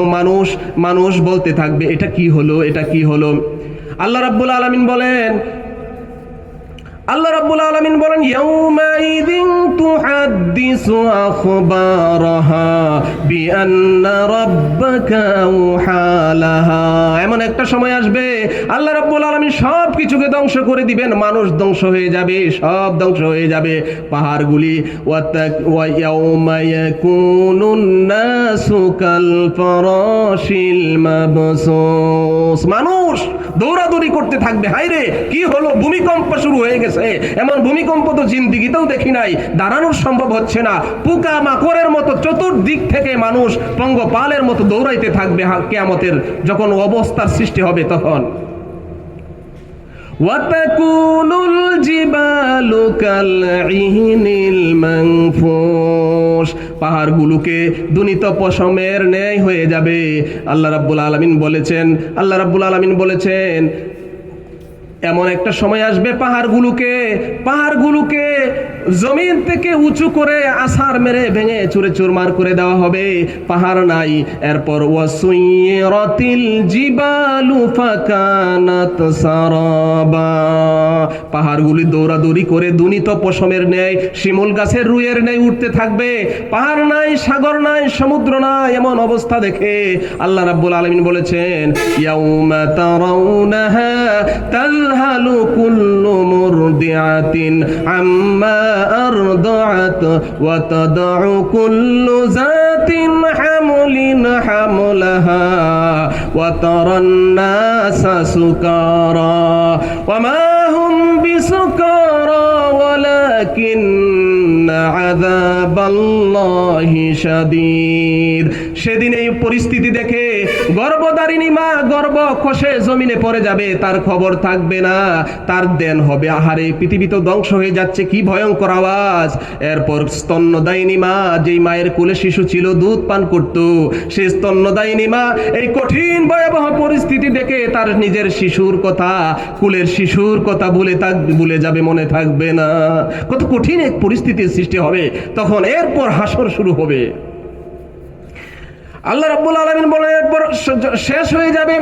S1: মানুষ বলতে থাকবে এটা কি হলো, এটা কি হলো। আল্লাহ রাব্বুল আলামিন বলেন ইয়াউমাইযিন তুহাদ্দিসু আখবারাহা বিআন্না রাব্বাকা আওহালাহা। এমন একটা সময় আসবে আল্লাহ রাব্বুল আলামিন সব কিছুকে ধ্বংস করে দিবেন, মানুষ ধ্বংস হয়ে যাবে, সব ধ্বংস হয়ে যাবে, পাহাড়গুলি। ওয়া ইয়াউমা ইয়াকুনুন নাসু কাল ফারাশিল মাবসুস। মানুষ দৌড়াদৌড়ি করতে থাকবে, হায়রে কি হলো, ভূমিকম্প শুরু হয়ে গেছে। এমন ভূমিকম্প তো জিন্দেগিতেও দেখি নাই, দাঁড়ানোর সম্ভব হচ্ছে না। পোকা মাকড়ের মতো চতুর্দিক থেকে মানুষ পঙ্গপালের মতো দৌড়াইতে থাকবে কিয়ামতের যখন অবস্থার সৃষ্টি হবে তখন। ওয়াতাকুনুল জিবালু কালঈনিল মানফুশ। পাহাড়গুলোকে দুনিত পশমের ন্যায় হয়ে যাবে। আল্লাহ রাব্বুল আলামিন বলেছেন এমন একটা সময় আসবে পাহাড়গুলোকে জমিন থেকে উঁচু করে আছাড় মেরে ভেঙে চুরে চুরমার করে দেওয়া হবে, পাহাড় নাই। এরপর ওয়াসুইরাতিল জিবালু ফাকানাত সারাবা। পাহাড়গুলি দৌড়াদৌড়ি করে দুনিত পশমের ন্যায়, শিমুল গাছের রুইয়ের ন্যায় উঠতে থাকবে। পাহাড় নাই, সাগর নাই, সমুদ্র নাই। এমন অবস্থা দেখে আল্লাহ রাব্বুল আলামিন বলেছেন ইয়াউমা তারাউনাহা তাযহালু কুল্লু মুরদিআতিন আম্মা আরদাআত ওয়া তাদউ কুল্লু যাতিন হামলিন হামলাহা ওয়া তারান নাসা সুকারা ওয়া মা হুম বিসুকারা ওয়ালাকিন্না আযাবাল্লাহি শাদীদ। সেদিন এই পরিস্থিতি দেখে গর্ভধারিণী মা গর্ভ খসে জমিনে পড়ে যাবে, তার খবর থাকবে না, তার দেন হবে আহারে পৃথিবী তো ধ্বংস হয়ে যাচ্ছে, কি ভয়ঙ্কর আওয়াজ। এরপর স্তন্যদায়িনী মা, যেই মায়ের কোলে শিশু ছিল দুধ পান করত, সেই স্তন্যদায়িনী মা এই কঠিন ভয়াবহ পরিস্থিতি দেখে তার নিজের শিশুর কথা, কুলের শিশুর কথা ভুলে যাবে, মনে থাকবে না। কত কঠিন এক পরিস্থিতির সৃষ্টি হবে তখন। এরপর হাসর শুরু হবে। আল্লাহ রাব্বুল আলামিন বলেন এরপর শেষ হয়ে যাবে,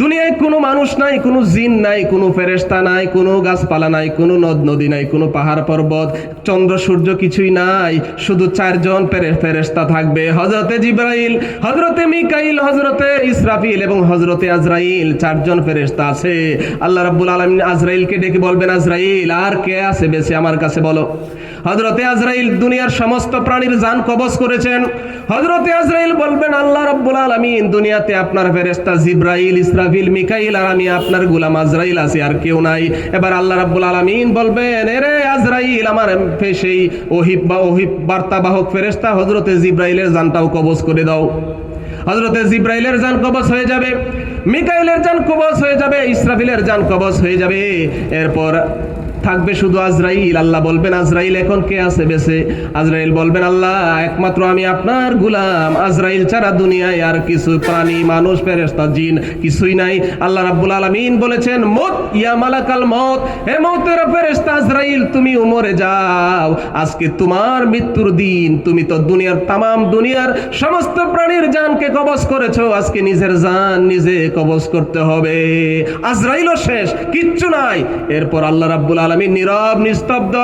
S1: দুনিয়ায় কোনো মানুষ নাই, কোনো জিন নাই, কোনো ফেরেশতা নাই, কোনো গাছপালা নাই, কোনো নদ নদী নাই, কোনো পাহাড় পর্বত চন্দ্র সূর্য কিছুই নাই, শুধু চারজন ফেরেশতা থাকবে। হযরতে জিবরাইল, হযরতে মিকাইল, হযরতে ইসরাফিল এবং হযরতে আজরাইল, চারজন ফেরেশতা আছে। আল্লাহ রাব্বুল আলামিন আজরাইলকে ডেকে বলবেন, আজরাইল আর কে আছে বেঁচে আমার কাছে বলো। হযরতে আজরাইল দুনিয়ার সমস্ত প্রাণীর জান কবজ করেছেন। হযরতে আজরাইল বলবেন, আল্লাহ রাব্বুল আলামিন দুনিয়াতে আপনার ফেরেশতা জিবরাইল, ইসরাফিল, মিকাইল আর আমি আপনার গোলাম আজরাইল আছি, আর কেউ নাই। এবার আল্লাহ রাব্বুল আলামিন বলবেন, এরে আজরাইল, আমার সেই ওহী বার্তাবাহক ফেরেশতা হযরতে জিবরাইলের জানটাও কবজ করে দাও। হযরতে জিবরাইলের জান কবজ হয়ে যাবে, মিকাইলের জান কবজ হয়ে যাবে, ইসরাফিলের জান কবজ হয়ে যাবে। এরপর থাকবে শুধু আজরাইল। আল্লাহ বলবেন, আজরাইল এখন কে আছে বেঁচে? আজরাইল বলবেন, আল্লাহ একমাত্র আমি আপনার গোলাম, আজরাইল ছাড়া দুনিয়ায় আর কিছু প্রাণী, মানুষ, ফেরেশতা, জিন কিছুই নাই। আল্লাহ রাব্বুল আলামিন বলেছেন, মত ইয়া মালাকাল মত, হে মউতের ফেরেশতা আজরাইল, তুমি মরে যাও, আজকে তোমার মৃত্যুর দিন। তুমি তো দুনিয়ার সমস্ত প্রাণীর জানকে কবজ করেছো, আজকে নিজের জান নিজে কবজ করতে হবে। আজরাইলও শেষ, কিচ্ছু নাই। এরপর আল্লাহ রাব্বুল আলামিন নীরব নিস্তব্ধ।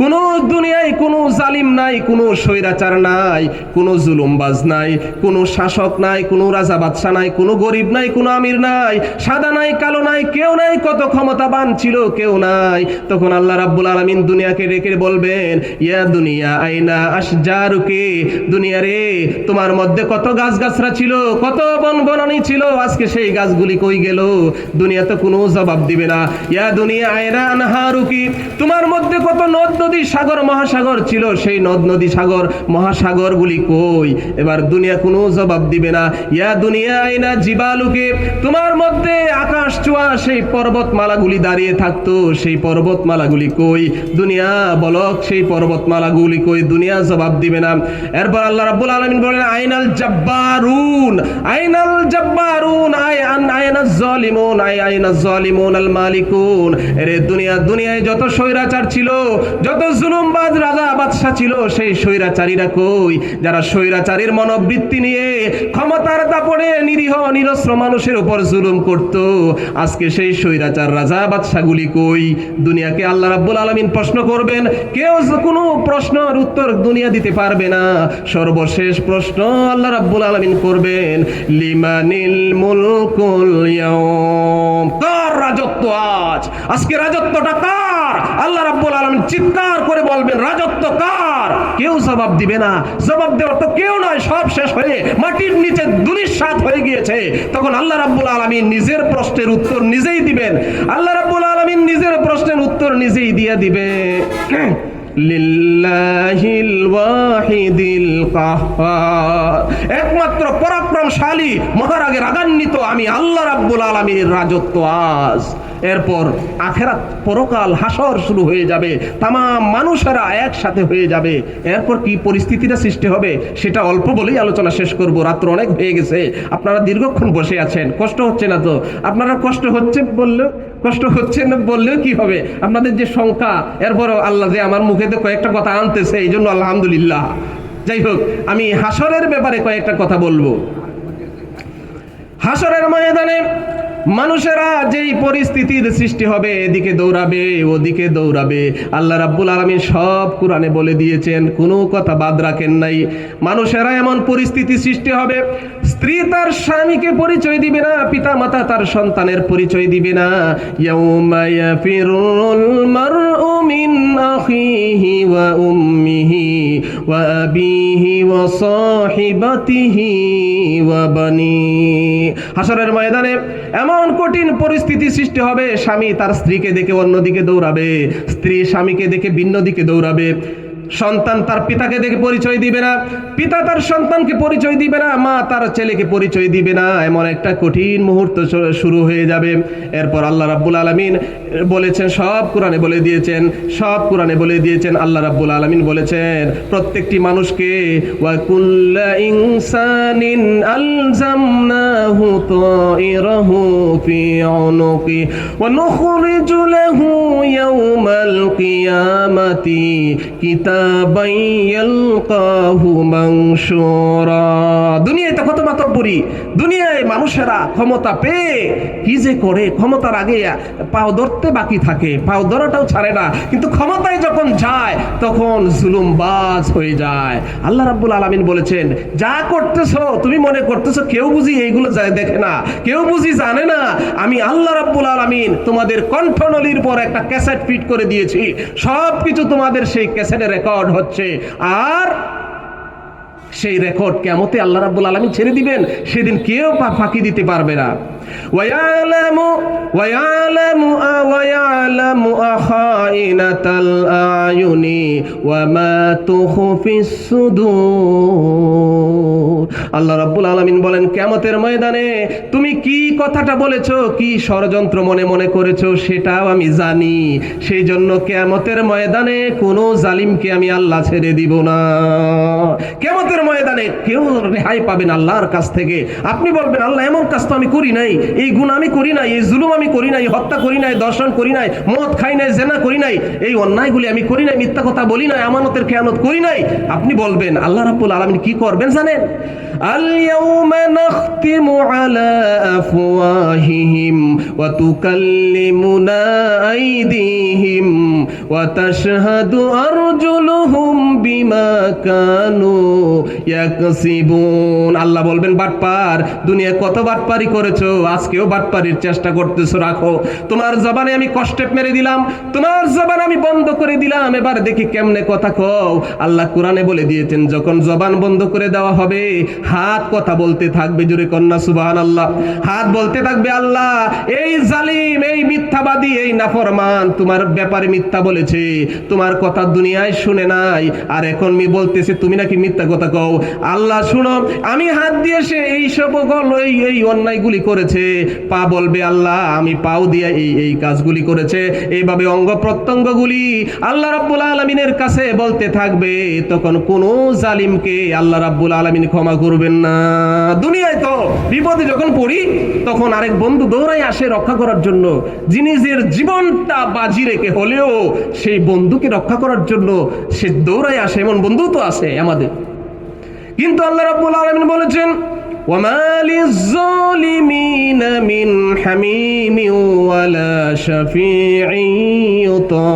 S1: কোনো দুনিয়ায় কোনো জালিম নাই, কোনো স্বৈরাচার নাই, কোনো জুলুমবাজ নাই, কোনো শাসক নাই, কোনো রাজা বাদশা নাই, কোনো গরিব নাই, কোনো আমির নাই, সাদা নাই, কালো নাই, কেউ নাই। কত ক্ষমতাবান ছিল কেউ নাই। তখন আল্লাহ রাব্বুল আলামিন দুনিয়াকে ডেকে বলবেন, ইয়া দুনিয়া আইনা আশজারুকি, দুনিয়া রে তোমার মধ্যে কত গাছগাছরা ছিল, কত বনবনানী ছিল, আজকে সেই গাছগুলি কই গেল? দুনিয়া তো কোনো জবাব দিবে না। ইয়া দুনিয়া আইনা আনহারুকি, তোমার মধ্যে কত নদ নদী সাগর মহাসাগর ছিল, সেই নদ নদী সাগর মহাসাগরগুলি কই? এবার দুনিয়া কোনো জবাব দিবে না। ইয়া দুনিয়া আইনা জিবালুকি, তোমার মধ্যে আকাশ চুয়া সেই পর্বতমালাগুলি দাঁড়িয়ে থাকতো, সেই পর্বতমালাগুলি কই? দুনিয়া বলক সেই পর্বতমালাগুলি কই? দুনিয়া জবাব দিবে না। এরপর আল্লাহ রাব্বুল আলামিন বলেন, আইনাল জাব্বারুন, আইনাল জাব্বারুন, আইনাজ জালিমুন, আইনাজ জালিমুন আল মালিকুন। এরে দুনিয়া, দুনিয়ায় যত স্বৈরাচার ছিল, যত জুলুমবাজ রাজা বাদশা ছিল, সেই স্বৈরাচারীরা কই? যারা স্বৈরাচারীর মনোবৃত্তি নিয়ে ক্ষমতার দাপটে নিরীহ নিরস্ত্র মানুষের উপর জুলুম করত, আজকে সেই স্বৈরাচার রাজা বাদশাগুলি কই? দুনিয়াকে আল্লাহ রাব্বুল আলামিন প্রশ্ন করবেন। কেউ কোনো প্রশ্নের উত্তর দুনিয়া দিতে পারবে না। সর্বশেষ প্রশ্ন আল্লাহ রাব্বুল আলামিন করবেন, লিমানিল মুলকুল ইয়াউম, কার রাজত্ব আজ? আজকে রাজত্বটা কার? আল্লাহ রাব্বুল আলামিন চিৎকার করে বলবেন, রাজত্ব কার? কেউ জবাব দিবে না। জবাব দেওয়ার তো কেউ নয়, সব শেষ হয়ে মাটির নিচে ধূলিসাৎ হয়ে গিয়েছে। তখন আল্লাহ রাব্বুল আলামিন নিজের প্রশ্নের উত্তর নিজেই দিবেন। আল্লাহ রাব্বুল আলামিন নিজের প্রশ্নের উত্তর নিজেই দিয়ে দিবে। লিল্লাহিল ওয়াহিদিল কাহ্হার, একমাত্র পরাক্রমশালী মহারাগে রাগান্বিত আমি আল্লাহ রাব্বুল আলামিনের রাজত্ব আজ। এরপর আখেরাত, পরকাল, হাসর শুরু হয়ে যাবে, তামাম মানুষেরা একসাথে হয়ে যাবে। এরপর কি পরিস্থিতিটা সৃষ্টি হবে সেটা অল্প বলেই আলোচনা শেষ করব। রাত্র অনেক হয়ে গেছে, আপনারা দীর্ঘক্ষণ বসে আছেন, কষ্ট হচ্ছে না তো? আপনারা কষ্ট হচ্ছে বললেও, কষ্ট হচ্ছে না বললেও কি হবে? আপনাদের যে সংখ্যা, এরপরও আল্লাহ যে আমার মুখে তো কয়েকটা কথা আনতেছে, এই জন্য আলহামদুলিল্লাহ। যাই হোক, আমি হাসরের ব্যাপারে কয়েকটা কথা বলবো। হাসরের ময়দানে মানুষেরা যেই পরিস্থিতির সৃষ্টি হবে, এদিকে দৌড়াবে ওদিকে দৌড়াবে, আল্লাহ রাব্বুল আলামিন সব কোরআনে বলে দিয়েছেন, কোনো কথা বাদ রাখেন নাই। মানুষেরা এমন পরিস্থিতি সৃষ্টি হবে, স্ত্রী তার স্বামীকে পরিচয় দিবে না, পিতা মাতা তার সন্তানের পরিচয় দিবে না। ইয়াউমা ইয়াফিরুল মারউ মিন আখিহি ওয়া উম্মিহি ওয়া আবিহি ওয়া সাহিবাতিহি ওয়া বানি। হাসরের ময়দানে এমন কঠিন পরিস্থিতি সৃষ্টি হবে, স্বামী তার স্ত্রীকে দেখে অন্যদিকে দৌড়াবে, স্ত্রী স্বামীকে দেখে ভিন্ন দিকে দৌড়াবে, সন্তান তার পিতাকে দেখে পরিচয় দিবে না, পিতা তার সন্তানকে পরিচয় দিবে না, মা তার ছেলেকে পরিচয় দিবে না। এমন একটা কঠিন মুহূর্ত শুরু হয়ে যাবে। এরপর আল্লাহ রাব্বুল আলামিন বলেছেন, সব কোরআনে বলে দিয়েছেন, সব কোরআনে বলে দিয়েছেন। আল্লাহ রাব্বুল আলামিন বলেছেন প্রত্যেকটি মানুষকে, ওয়া কুল্লা ইনসানিন আলজামনাহু তাইরাহু ফি উনুকি ওয়া নুখরিজু লাহু ইয়াওমাল কিয়ামাতি কিতাবান ইয়ালকাহু মানশুরা। দুনিয়ায় তো কত মাতব্বরি, দুনিয়ায় মানুষেরা ক্ষমতা পেয়ে কি যে করে, ক্ষমতার আগে পাও ধরতে বাকি থাকে, পাও ধরাটাও ছাড়ে না, কিন্তু ক্ষমতায় যখন যায় তখন জুলুমবাজ হয়ে যায়। আল্লাহ রাব্বুল আলামিন বলেছেন, যা করতেছো তুমি মনে করতেছো কেউ বুঝি এইগুলো দেখে না, কেউ বুঝি জানে না, আমি আল্লাহ রাব্বুল আলামিন তোমাদের কণ্ঠনলীর পর একটা ক্যাসেট ফিট করে দিয়েছি, সব কিছু তোমাদের সেই ক্যাসেটে রেকর্ড হচ্ছে। আর সেই রেকর্ড কিয়ামতে আল্লাহ রাব্বুল আলামিন ছেড়ে দিবেন, সেদিন কেউ ফাঁকি দিতে পারবে না। ওয়ায়ালামু আখাইনাতাল আয়ুনি ওয়া মা তুখফিস সুদূর। আল্লাহ রাব্বুল আলামিন বলেন, কিয়ামতের ময়দানে তুমি কি কথাটা বলেছো, কি ষড়যন্ত্র মনে মনে করেছো, সেটাও আমি জানি। সেই জন্য কিয়ামতের ময়দানে কোনো জালিমকে আমি আল্লাহ ছেড়ে দিব না। কিয়ামতের ময়দানে কেউ রেহাই পাবেন আল্লাহর কাছ থেকে। আপনি বলবেন, আল্লাহ এমন কাজ তো আমি করি নাই, এই গুনাহ আমি করি নাই, এই জুলুম আমি করি নাই, হত্যা করি নাই, দর্শন করি নাই, মদ খাই নাই, জেনা করি নাই, এই অন্যায়গুলি আমি করি নাই, মিথ্যা কথা বলি নাই, আমানতের খেয়ানত করি নাই। আপনি বলবেন, আল্লাহ রাব্বুল আলামিন কি করবেন জানেন? اليوم نختم على أفواههم وتكلمنا أيديهم وتشهد أرجلهم بما كانوا يكسبون আল্লাহ বলবেন বাটপার দুনিয়ায় কত বাটপারি করেছো আজকেও বাটপারির চেষ্টা করতেছো রাখো তোমার জবানে আমি কষ্টেপ মেরে দিলাম তোমার জবান আমি বন্ধ করে দিলাম এবার দেখি কেমনে কথা কও আল্লাহ কোরআনে বলে দিয়েছেন যখন জবান বন্ধ করে দেওয়া হবে হাত কথা বলতে থাকবে জোরে কন্যা সুবহানাল্লাহ হাত বলতে থাকবে আল্লাহ এই জালিম এই মিথ্যাবাদী এই নাফরমান তোমার ব্যাপারে মিথ্যা বলেছে তোমার কথা দুনিয়ায় শুনে নাই আর এখন আমি বলতেছি তুমি নাকি মিথ্যা কথা কও আল্লাহ শুনো আমি হাত দিয়ে সে এই সব এই অন্যায়গুলি করেছে পা বলবে আল্লাহ আমি পাও দিয়ে এই কাজগুলি করেছে এইভাবে অঙ্গ প্রত্যঙ্গগুলি আল্লাহ রাব্বুল আলামিনের কাছে বলতে থাকবে তখন কোন জালিমকে আল্লাহ রাব্বুল আলামিন ক্ষমা করবেন না দুনিয়ায় তো বিপদে যখন পড়ি তখন আরেক বন্ধু দৌড়াই আসে রক্ষা করার জন্য নিজের জীবনটা বাজি রেখে হলেও সেই বন্ধুকে রক্ষা করার জন্য সে দৌড়াই আসে এমন বন্ধু তো আছে আমাদের কিন্তু আল্লাহ রাব্বুল আলামিন বলেছেন ওয়ামা লিয-যালিমিনা মিন হামিমিন ওয়ালা শাফিঈন ইউতা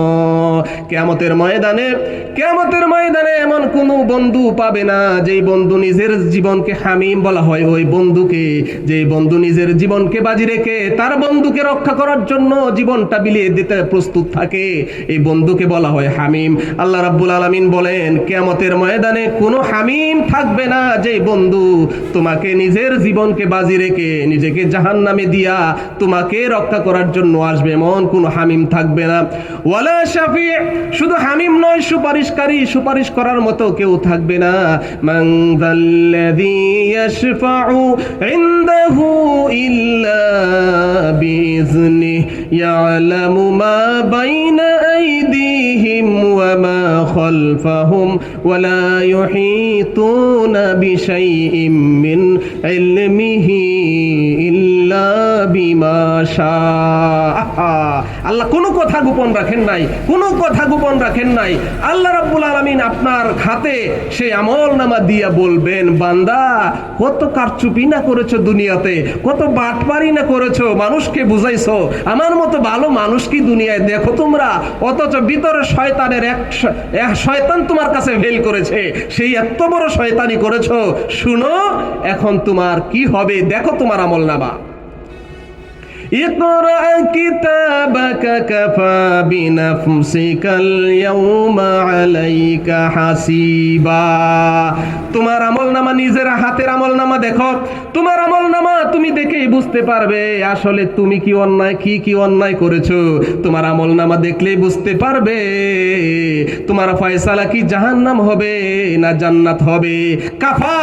S1: কিয়ামতের ময়দানে এমন কোনো বন্ধু পাবে না যেই বন্ধু নিজের জীবনকে হামিম বলা হয় ওই বন্ধুকে যেই বন্ধু নিজের জীবনকে বাজি রেখে তার বন্ধুকে রক্ষা করার জন্য জীবনটা বিলিয়ে দিতে প্রস্তুত থাকে এই বন্ধুকে বলা হয় হামিম আল্লাহ রাব্বুল আলামিন বলেন কিয়ামতের ময়দানে কোনো হামিম থাকবে না যেই বন্ধু তোমাকে নিজের জীবনকে বাজি রেখে নিজেকে জাহান্নামে দিয়া তোমাকে রক্ষা করার জন্য আসবে এমন কোনো হামিম থাকবে না ওয়ালা শাফি শুধু হামিম নয় সুপারিশ করার মতো কেউ থাকবে না মান যাল্লাযী ইয়াশফাউ ইনদাহু ইল্লা বিইজনিহি ইয়ালামু মা বাইনা আইদিহিম ওয়া মা খালফাহুম ওয়া লা ইউহিতুনা বিশাইইন মিন ইলমিহি ইল্লা বিমা শাআ আল্লাহ কোনো কথা গোপন রাখেন নাই আল্লাহ রাব্বুল আলামিন আপনার হাতে সেই আমলনামা দিয়া বলবেন বান্দা কত কারচুপি না করেছো দুনিয়াতে কত বাটপারি না করেছো মানুষকে বুঝাইছো আমার মতো ভালো মানুষ কি দুনিয়ায় দেখো তোমরা অথচ ভিতরে শয়তানের এক শয়তান তোমার কাছে ফেল করেছে সেই এত বড় শয়তানি করেছো শুনো এখন তোমার কি হবে দেখো তোমার আমলনামা اقرأ كتابك كفى بنفسك اليوم عليك حسيبا তোমার আমলনামা নিজের হাতের আমলনামা দেখো তোমার আমলনামা তুমি দেখেই বুঝতে পারবে আসলে তুমি কি অন্যায় করেছো তোমার আমলনামা দেখলেই বুঝতে পারবে তোমার ফয়সালা কি জাহান্নাম হবে না জান্নাত হবে কাফা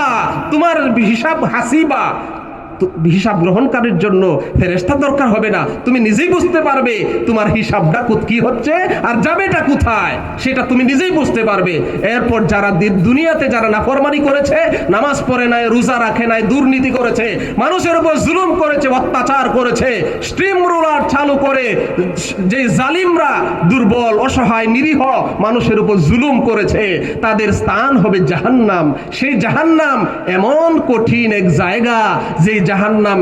S1: তোমার হিসাব হাসিবা হিসাব গ্রহণকারীর জন্য ফেরেশতা দরকার হবে না তুমি নিজেই বুঝতে পারবে তোমার হিসাবটা কি হচ্ছে আর যাবেটা কোথায় সেটা তুমি নিজেই বুঝতে পারবে এরপর যারা দুনিয়াতে যারা নাফরমানি করেছে নামাজ পড়ে নাই রোজা রাখে নাই দুর্নীতি করেছে মানুষের উপর জুলুম করেছে অত্যাচার করেছে স্ট্রিম রুলার চালু করে যে জালিমরা দুর্বল অসহায় নিরীহ মানুষের উপর জুলুম করেছে তাদের স্থান হবে জাহান্নাম সেই জাহান্নাম এমন কঠিন এক জায়গা যে জাহান্নাম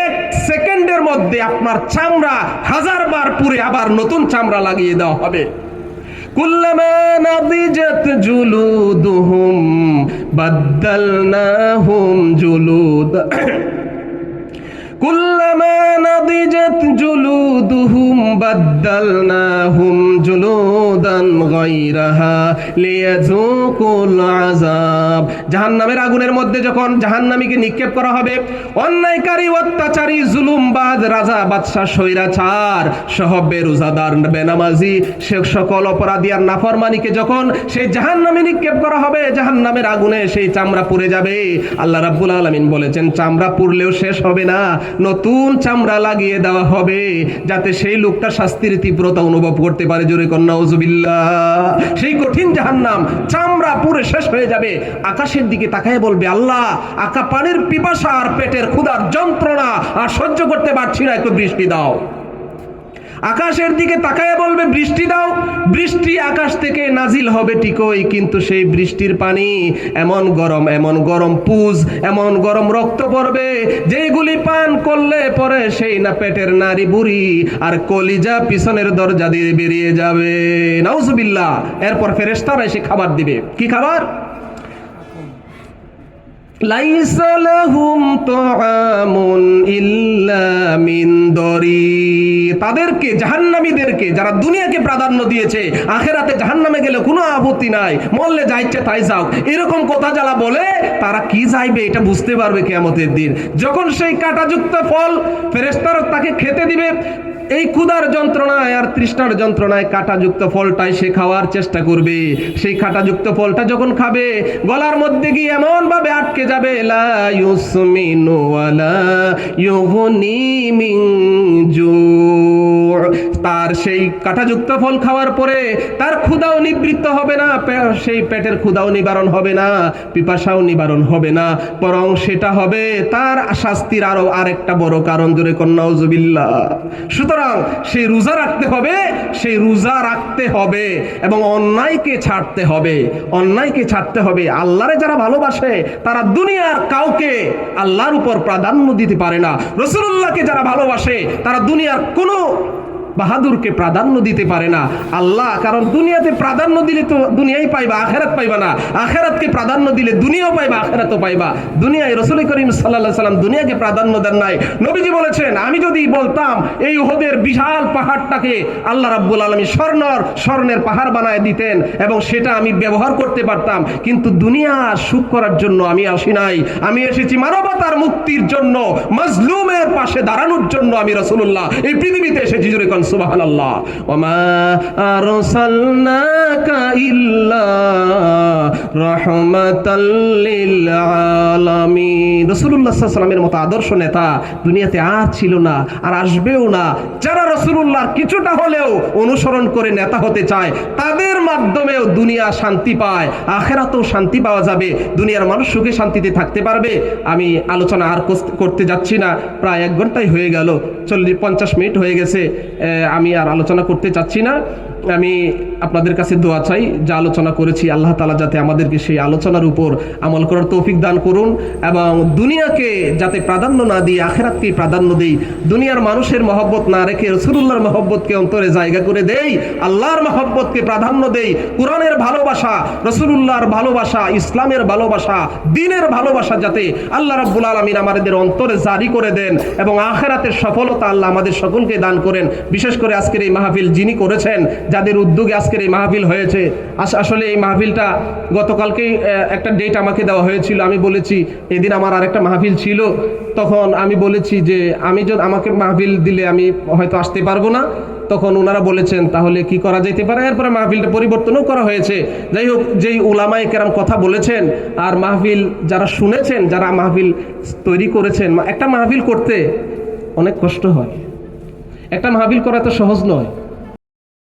S1: এক সেকেন্ডের মধ্যে আপনার চামড়া 1000 বার পুড়ে আবার নতুন চামড়া লাগিয়ে দেওয়া হবে কুল্লামা নাদিজাত জুলুদুহুম বাদদালনাহুম জুলুদ কুল্লামা নাদিজাত জুলুদুহুম বাদদালনাহুম জুলুদান গায়রাহা লিয়াযুকুল আযাব জাহান্নামের আগুনের মধ্যে যখন জাহান্নামীকে নিক্ষেপ করা হবে অন্যায়কারী অত্যাচারী জুলুমবাজ রাজা বাদশা স্বৈরাচার সহ বেরোজাদার বেনামাজি সে সকল অপরাধী আর নাফরমানিকে যখন সেই জাহান্নামে নিক্ষেপ করা হবে জাহান্নামের আগুনে সেই চামড়া পুড়ে যাবে আল্লাহ রাব্বুল আলামিন বলেছেন চামড়া পুড়লেও শেষ হবে না নতুন চামড়া লাগিয়ে দেওয়া হবে যাতে সেই লোকটা শাস্তির তীব্রতা অনুভব করতে পারে জোরে কন্যা নাউজুবিল্লাহ সেই কঠিন জাহান্নাম চামড়া পুড়ে শেষ হয়ে যাবে আকাশের দিকে তাকায় বলবে আল্লাহ আকা পানির পিপাসা আর পেটের ক্ষুধার যন্ত্রণা আর সহ্য করতে পারছি না একটু বৃষ্টি দাও আকাশের দিকে তাকায় বলবে বৃষ্টি দাও, বৃষ্টি আকাশ থেকে নাজিল হবে ঠিকই, কিন্তু সেই বৃষ্টির পানি এমন গরম পুজ, এমন গরম রক্ত পড়বে, যেগুলি পান করলে পরে সেই না পেটের নারী বুড়ি আর কলিজা পিছনের দরজা দিয়ে বেরিয়ে যাবে। নাউজুবিল্লাহ। এরপর ফেরেশতারা এসে খাবার দিবে। কি খাবার? লাইসা লাহুম তুআমুন ইল্লা মিন দরি। তাদেরকে, জাহান্নামীদেরকে, যারা দুনিয়াকে প্রাধান্য দিয়েছে, আখেরাতে জাহান্নামে গেলে কোনো আপত্তি নাই, মরলে যা ইচ্ছে তাই যাও, এরকম কথা যারা বলে, তারা কি যাইবে এটা বুঝতে পারবে কিয়ামতের দিন, যখন সেই কাঁটাযুক্ত ফল ফেরেশতারা তাকে খেতে দিবে। এই ক্ষুধার যন্ত্রণায় আর তৃষ্ণার যন্ত্রণায় কাঁটাযুক্ত ফলটাই সে খাওয়ার চেষ্টা করবে। সেই কাঁটাযুক্ত ফলটা যখন খাবে, গলার মধ্যে গিয়ে এমন ভাবে আটকে যাবে, লা ইউসমিনু ওয়ালা ইউগনি মিন জু'। তার সেই কাঁটাযুক্ত ফল খাওয়ার পরে তার ক্ষুধাও নিবৃত্ত হবে না, সেই পেটের ক্ষুধাও নিবারণ হবে না, পিপাসাও নিবারণ হবে না, বরং সেটা হবে তার শাস্তির আরো আরেকটা বড় কারণ। জোরে কন্যা নাউজুবিল্লাহ। সুতরাং সেই রোজা রাখতে হবে, সেই রোজা রাখতে হবে এবং অন্যায়কে ছাড়তে হবে, অন্যায়কে ছাড়তে হবে। আল্লাহরে যারা ভালোবাসে তারা দুনিয়ার কাউকে আল্লাহর উপর প্রাধান্য দিতে পারে না। রাসূলুল্লাহকে যারা ভালোবাসে তারা দুনিয়ার কোনো বাহাদুরকে প্রাধান্য দিতে পারে না। আল্লাহ, কারণ দুনিয়াতে প্রাধান্য দিলে তো দুনিয়াই পাইবা, আখেরাত পাইবা না। আখেরাতকে প্রাধান্য দিলে দুনিয়াও পাইবা, আখেরাতও পাইবা। দুনিয়ায় রাসূল করিম সাল্লাল্লাহু আলাইহি সাল্লাম দুনিয়াকে প্রাধান্য দেন নাই। নবীজি বলেছেন, আমি যদি বলতাম এই উহুদের বিশাল পাহাড়টাকে আল্লাহ রাব্বুল আলামিন স্বর্ণের পাহাড় বানায় দিতেন এবং সেটা আমি ব্যবহার করতে পারতাম, কিন্তু দুনিয়া সুখ করার জন্য আমি আসি নাই। আমি এসেছি মানবতার মুক্তির জন্য, মাজলুমের পাশে দাঁড়ানোর জন্য আমি রাসূলুল্লাহ এই পৃথিবীতে এসেছি। জোরে কোন সুবহানাল্লাহ। ওয়ামা আরসালনাকা ইল্লা রাহমাতাল লিল আলামিন। রাসূলুল্লাহ সাল্লাল্লাহু আলাইহি ওয়াসাল্লামের মতো আদর্শ নেতা দুনিয়াতে আর ছিল না, আর আসবেও না। যারা রাসূলুল্লাহর কিছুটা হলেও অনুসরণ করে নেতা হতে চায়, তাদের মাধ্যমেও দুনিয়া শান্তি পায়, আখেরাতেও শান্তি পাওয়া যাবে, দুনিয়ার মানুষ সুখে শান্তিতে থাকতে পারবে। আমি আলোচনা আর করতে যাচ্ছি না, প্রায় 1 ঘন্টাই হয়ে গেল, 40-50 মিনিট হয়ে গেছে। আমি আর আলোচনা করতে চাচ্ছি না। আমি আপনাদের কাছে দোয়া চাই, যা আলোচনা করেছি আল্লাহ তাআলা যাতে আমাদেরকে সেই আলোচনার উপর আমল করার তৌফিক দান করুন এবং দুনিয়াকে যাতে প্রাধান্য না দিয়ে আখেরাতকে প্রাধান্য দেই, দুনিয়ার মানুষের মহব্বত না রেখে রাসূলুল্লাহর মহব্বতকে অন্তরে জায়গা করে দেই, আল্লাহর মহব্বতকে প্রাধান্য দেই। কোরআনের ভালোবাসা, রাসূলুল্লাহর ভালোবাসা, ইসলামের ভালোবাসা, দ্বীনের ভালোবাসা যাতে আল্লাহ রাব্বুল আলামিন আমাদের অন্তরে জারি করে দেন এবং আখেরাতের সফলতা আল্লাহ আমাদের সকলকে দান করেন। বিশেষ করে আজকের এই মাহফিল যিনি করেছেন, যাদের উদ্যোগে আজকের এই মাহফিল হয়েছে, আসলে এই মাহফিলটা গতকালকেই একটা ডেট আমাকে দেওয়া হয়েছিল। আমি বলেছি এদিন আমার আরেকটা মাহফিল ছিল, তখন আমি বলেছি যে আমাকে মাহফিল দিলে আমি হয়তো আসতে পারবো না। তখন ওনারা বলেছেন তাহলে কি করা যেতে পারে, এরপরে মাহফিলটা পরিবর্তনও করা হয়েছে। যাই হোক, যেই উলামায়ে কেরাম কথা বলেছেন আর মাহফিল যারা শুনেছেন, যারা মাহফিল তৈরি করেছেন, একটা মাহফিল করতে অনেক কষ্ট হয়, একটা মাহফিল করা তো সহজ নয়।